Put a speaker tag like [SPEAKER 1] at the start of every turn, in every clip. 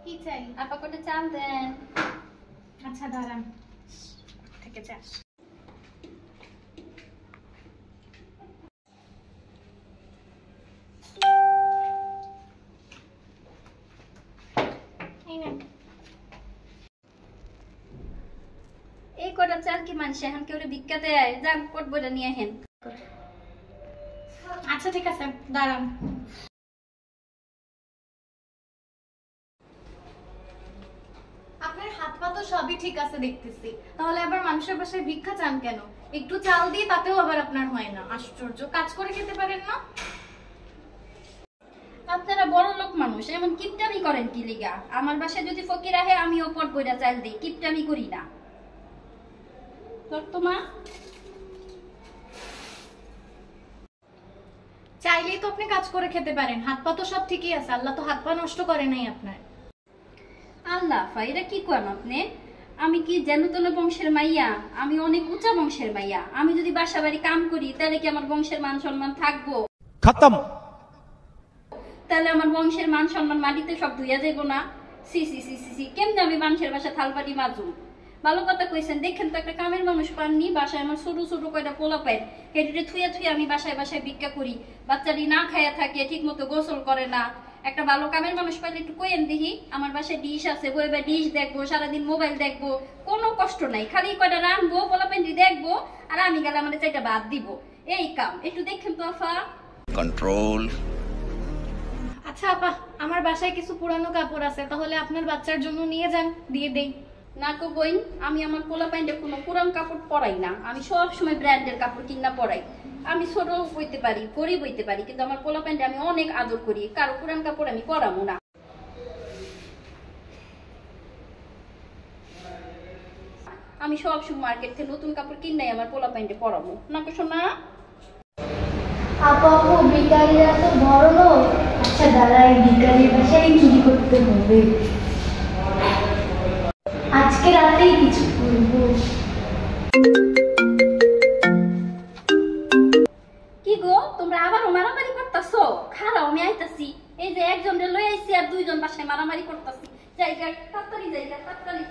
[SPEAKER 1] কি চাই?
[SPEAKER 2] আপা কটা চাল দেন।
[SPEAKER 1] আচ্ছা দাঁড়ান, থেকে যাস।
[SPEAKER 2] এই কটা চাল কি মানুষ এখন কেউ ভিক্ষা দেয়? যান কোট বইটা নিয়ে হেন।
[SPEAKER 1] আচ্ছা ঠিক আছে দাঁড়ান। আপনার হাত পা তো সবই ঠিক আছে দেখতেছি, তাহলে আবার মানুষের বাসায় ভিক্ষা চান কেন? একটু চাল দিয়ে তাতেও আবার আপনার হয় না, আশ্চর্য। কাজ করে খেতে পারেন না?
[SPEAKER 2] আপনারা বড় লোক মানুষ, এমন কিপটামি করেন কি লিগা? আমার বাসায় যদি ফকির আহে আমিও পট বইটা চাল দিই, কিপটামি করি না। তোর তো মা
[SPEAKER 1] চাইলেই তো আপনি কাজ করে খেতে পারেন, হাত পা তো সব ঠিকই আছে, আল্লাহ তো হাত পা নষ্ট করে নাই আপনার।
[SPEAKER 2] আল্লাহ ফাইরা কি করেন আপনি? আমি কি যেন তেন বংশের মাইয়া? আমি অনেক উঁচা বংশের মাইয়া। আমি যদি বাসা বাড়ি কাম করি তাহলে কি আমার বংশের মান সম্মান থাকবো?
[SPEAKER 3] খতম।
[SPEAKER 2] তাহলে আমার বংশের মান সম্মান মাটিতে সব ধুইয়া যাইব না? সি সি সি সি সি, কেমনে আমি মানুষের বাসা থালবাটি মাজু? ভালো কথা কইছেন। দেখেন তো একটা কামের মানুষ পাননি, বাসায় আমার ছোট ছোট কয়টা পোলা পায়, হেঁটে থুয়া থুয়া আমি বাসায় বাসায় ভিক্ষা করি। বাচ্চাটি না খাইয়া থাকে, ঠিক মতো গোসল করে না। একটা ভালো কামের মানুষ পাইলে একটু কইেন দেখি। আমার বাসায় ডিশ আছে, বইবা ডিশ দেখবো, সারাদিন মোবাইল দেখবো, কোনো কষ্ট নাই। খালি কয়টা রানবো, পোলা পেন্টি দেখবো, আর আমি গেলে আমাদের চাইটা বাদ দিব। এই কাম একটু দেখেন তো আফা।
[SPEAKER 3] কন্ট্রোল।
[SPEAKER 1] আচ্ছা আপা, আমার বাসায় কিছু পুরানো কাপড় আছে, তাহলে আপনার বাচ্চার জন্য নিয়ে যান, দিয়ে দেই।
[SPEAKER 2] না গো বইন, আমি আমার পোলা প্যান্টে কোনো পুরান কাপড় পরাই না। আমি সব সময় ব্র্যান্ডের কাপড় কিনা পরাই। আমি ছোট বইতে পারি, গরিব বইতে পারি, কিন্তু আমার পোলা প্যান্টে আমি অনেক আদর করি। কারো পুরান কাপড় আমি পরাবো না। আমি সব সময় মার্কেট থেকে নতুন কাপড় কিনাই আমার পোলা প্যান্টে পরাবো না। কো শোনা
[SPEAKER 4] আপা বিকারিরা তো বড় লোক। আচ্ছা দাঁড়াই, বিকারির বাসায় চুরি করতে হবে। আজকে রাতেই কিছু করবো।
[SPEAKER 2] কি গো, তোমরা আবারও মারামারি করতেছো? খারাও, আমি আইতাছি। এই যে একজনরে লই আইছি আর দুইজন বাসায় মারামারি করতেছি। জায়গা তাড়াতাড়ি, জায়গা তাড়াতাড়ি।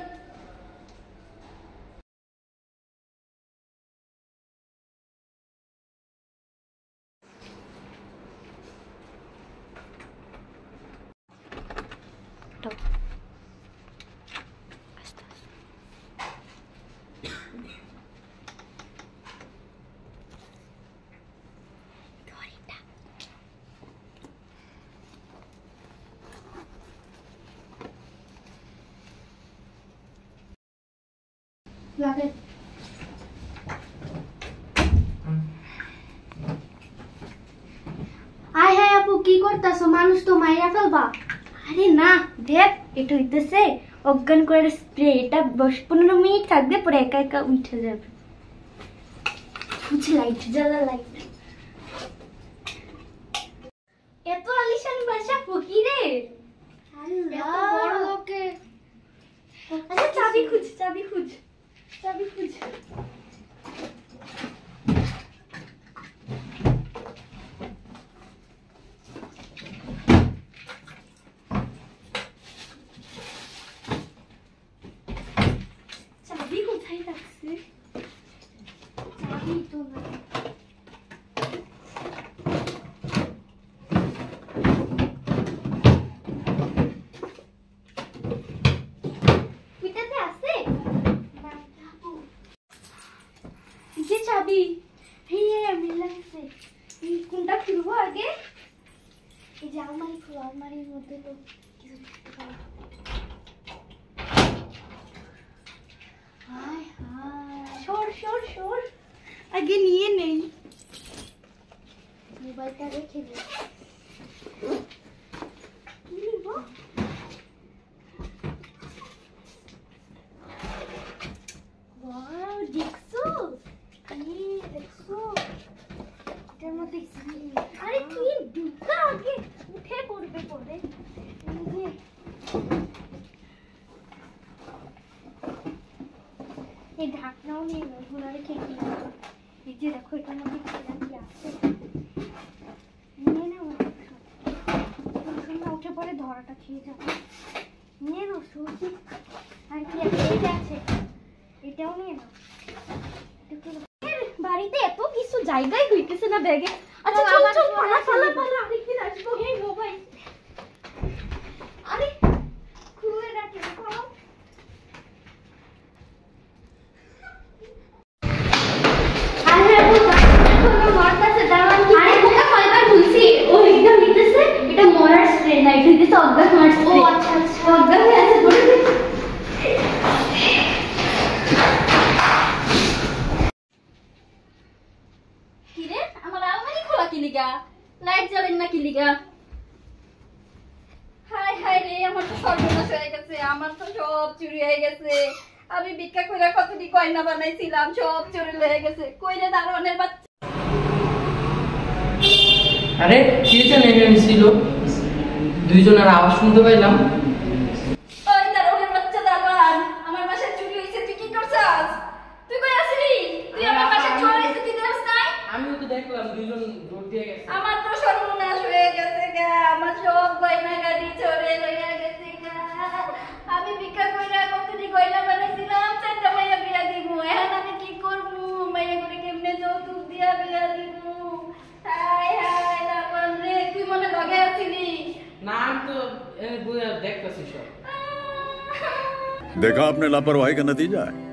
[SPEAKER 4] লাগে আয় হায় আপু, কি করতেছো? মানুষ তো মাইরা ফেলবা। আরে না দেখ, এটা হইতেছে অজ্ঞান করার স্প্রে। এটা 10-15 মিনিট থাকবে, পরে একা একা উঠে যাবে। বুঝে লাইট জ্বালা, লাইট। এত আলিশান বাসা ফকিরের, এত বড় লোকের। আচ্ছা চাবি খুঁজ, চাবি খুঁজ, চাবি খুঁজ। চাবি কোথায় রাখছে? চাবি তো না। ওইটাতে আছে? যে চাবি, হ্যাঁ মিলাইছে। কোনটা খুলবো আগে? এই যে আলমারি খুলো, আলমারির মধ্যে তো কিছু থাকতে পারে। হায় হায়, সর সর সর, আগে নিয়ে নেই। মোবাইলটা রেখে দিই। কি নিব? ওয়াও, দেখছো? দেখছো এটার মধ্যে কি? আরে কি ঢুকা, আগে উঠে পড়বে পরে। এই ঢাকনাও নিয়ে খোলা রেখে কি? এই যে দেখো, এটার মধ্যে কি আছে। নিয়ে ধরাটা খেয়ে যাবো। নিয়ে নাও সবজি। আর কি আছে? এইটা আছে, এটাও নিয়ে নাও। বাড়িতে এত কিছু জায়গায় হইতেছে না ব্যাগে। আচ্ছা চল চল, পালা পালা পালা, আরেকদিন আসবো। এই মোবাইল, আরে খুলে রাখি পাও। আরে বাবা, কোনো মারতাছে দাঁড়ান কি? আরে বোকা কয়বার বলছি ও এটা নিতেছে, এটা মরার স্প্রে না, এটা দিতেছে অজ্ঞান মার স্প্রে। ও আচ্ছা আচ্ছা, অজ্ঞান হয়ে আছে বলে দিচ্ছি।
[SPEAKER 2] কি রে আমার আলমারি খোলা কি লিগা? লাইট জ্বালেন না কি লিগা? হাই হাই রে, আমার তো সর্বনাশ হয়ে গেছে, আমার তো সব চুরি হয়ে গেছে। আমি ভিক্ষা করে কতটি গয়না বানাইছিলাম, সব চুরি হয়ে গেছে। কই রে দারোয়ানের বাচ্চা?
[SPEAKER 5] আরে কে যেন ছিল, দুইজনের আওয়াজ শুনতে পাইলাম।
[SPEAKER 2] ওই দারোয়ানের বাচ্চা দারোয়ান, আমার বাসায় চুরি হয়েছে, তুই কি করছাস? তুই কই আসলি? তুই আমার বাসায় চোর হয়েছে, তুই দেখছ নাই?
[SPEAKER 5] আমিও তো দেখলাম দুইজন দৌড় দিয়ে গেছে।
[SPEAKER 2] আমার তো সর্বনাশ হয়ে গেছে গা, আমার সব গয়না গাড়ি চোরে লইয়া গেছে গা। আমি ভিক্ষা কইরা কতটি গয়না বানাইছিলাম, চারটা মাইয়া বিয়া দিমু। এখন আমি কি করবো? মাইয়া করে কেমনে যৌতুক দিয়া বিয়া দিমু? হাই হাই দারোয়ান রে, তুই মনে লগে আছিলি?
[SPEAKER 5] না আমি তো দেখতেছি সব।
[SPEAKER 3] देखा आपने लापरवाही का नतीजा है।